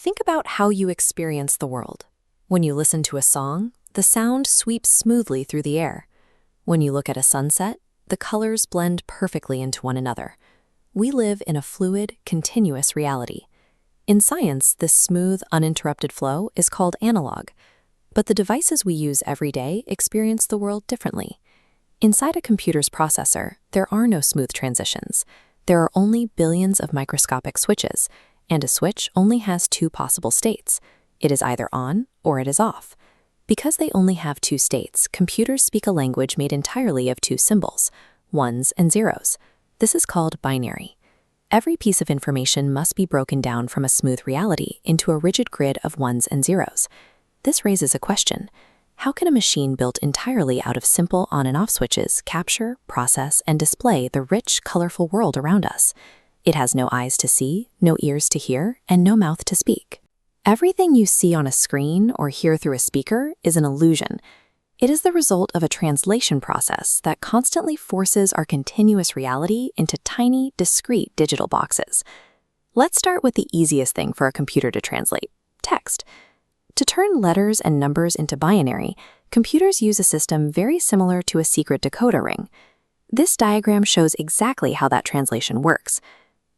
Think about how you experience the world. When you listen to a song, the sound sweeps smoothly through the air. When you look at a sunset, the colors blend perfectly into one another. We live in a fluid, continuous reality. In science, this smooth, uninterrupted flow is called analog. But the devices we use every day experience the world differently. Inside a computer's processor, there are no smooth transitions. There are only billions of microscopic switches, and a switch only has two possible states. It is either on or it is off. Because they only have two states, computers speak a language made entirely of two symbols, ones and zeros. This is called binary. Every piece of information must be broken down from a smooth reality into a rigid grid of ones and zeros. This raises a question. How can a machine built entirely out of simple on and off switches capture, process, and display the rich, colorful world around us? It has no eyes to see, no ears to hear, and no mouth to speak. Everything you see on a screen or hear through a speaker is an illusion. It is the result of a translation process that constantly forces our continuous reality into tiny, discrete digital boxes. Let's start with the easiest thing for a computer to translate: text. To turn letters and numbers into binary, computers use a system very similar to a secret decoder ring. This diagram shows exactly how that translation works.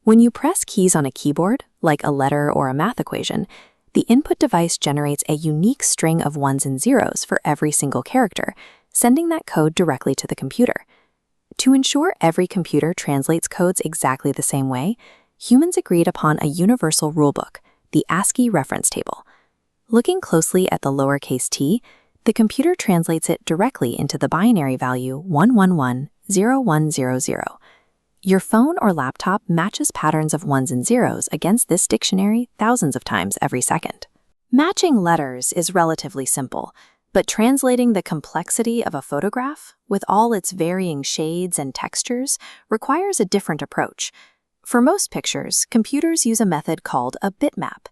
When you press keys on a keyboard, like a letter or a math equation, the input device generates a unique string of ones and zeros for every single character, sending that code directly to the computer. To ensure every computer translates codes exactly the same way, humans agreed upon a universal rulebook, the ASCII reference table. Looking closely at the lowercase t, the computer translates it directly into the binary value 1110100. Your phone or laptop matches patterns of ones and zeros against this dictionary thousands of times every second. Matching letters is relatively simple, but translating the complexity of a photograph, with all its varying shades and textures, requires a different approach. For most pictures, computers use a method called a bitmap.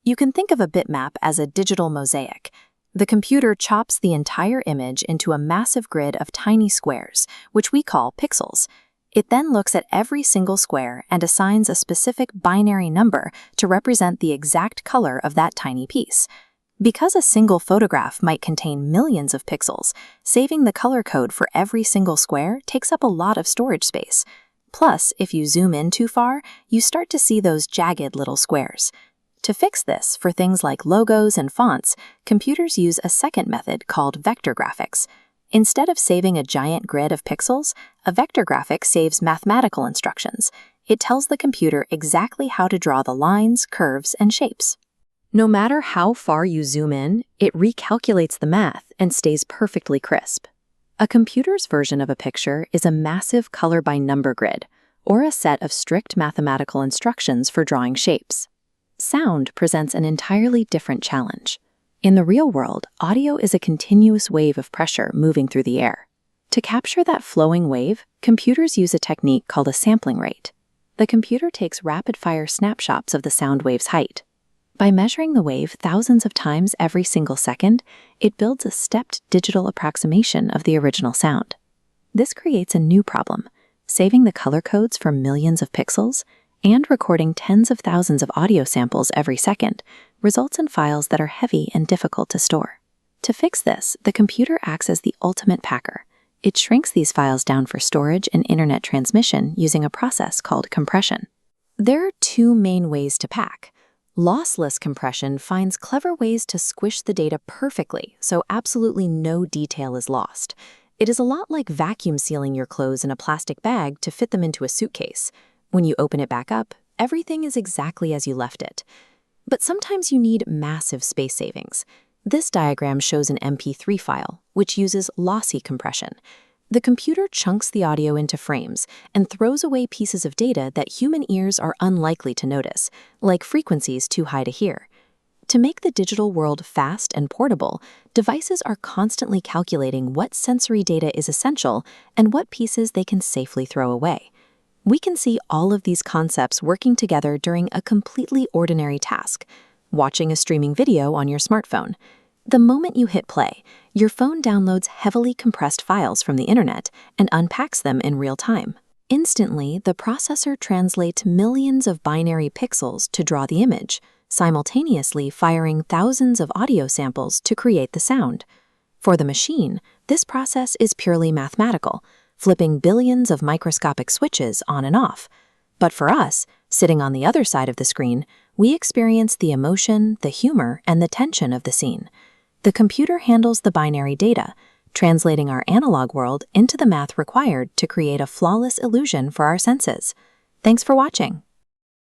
You can think of a bitmap as a digital mosaic. The computer chops the entire image into a massive grid of tiny squares, which we call pixels. It then looks at every single square and assigns a specific binary number to represent the exact color of that tiny piece. Because a single photograph might contain millions of pixels, saving the color code for every single square takes up a lot of storage space. Plus, if you zoom in too far, you start to see those jagged little squares. To fix this, for things like logos and fonts, computers use a second method called vector graphics. Instead of saving a giant grid of pixels, a vector graphic saves mathematical instructions. It tells the computer exactly how to draw the lines, curves, and shapes. No matter how far you zoom in, it recalculates the math and stays perfectly crisp. A computer's version of a picture is a massive color-by-number grid, or a set of strict mathematical instructions for drawing shapes. Sound presents an entirely different challenge. In the real world, audio is a continuous wave of pressure moving through the air. To capture that flowing wave, computers use a technique called a sampling rate. The computer takes rapid-fire snapshots of the sound wave's height. By measuring the wave thousands of times every single second, it builds a stepped digital approximation of the original sound. This creates a new problem: saving the color codes for millions of pixels and recording tens of thousands of audio samples every second results in files that are heavy and difficult to store. To fix this, the computer acts as the ultimate packer. It shrinks these files down for storage and internet transmission using a process called compression. There are two main ways to pack. Lossless compression finds clever ways to squish the data perfectly so absolutely no detail is lost. It is a lot like vacuum sealing your clothes in a plastic bag to fit them into a suitcase. When you open it back up, everything is exactly as you left it. But sometimes you need massive space savings. This diagram shows an MP3 file, which uses lossy compression. The computer chunks the audio into frames and throws away pieces of data that human ears are unlikely to notice, like frequencies too high to hear. To make the digital world fast and portable, devices are constantly calculating what sensory data is essential and what pieces they can safely throw away. We can see all of these concepts working together during a completely ordinary task: watching a streaming video on your smartphone. The moment you hit play, your phone downloads heavily compressed files from the internet and unpacks them in real time. Instantly, the processor translates millions of binary pixels to draw the image, simultaneously firing thousands of audio samples to create the sound. For the machine, this process is purely mathematical, flipping billions of microscopic switches on and off. But for us, sitting on the other side of the screen, we experience the emotion, the humor, and the tension of the scene. The computer handles the binary data, translating our analog world into the math required to create a flawless illusion for our senses. Thanks for watching.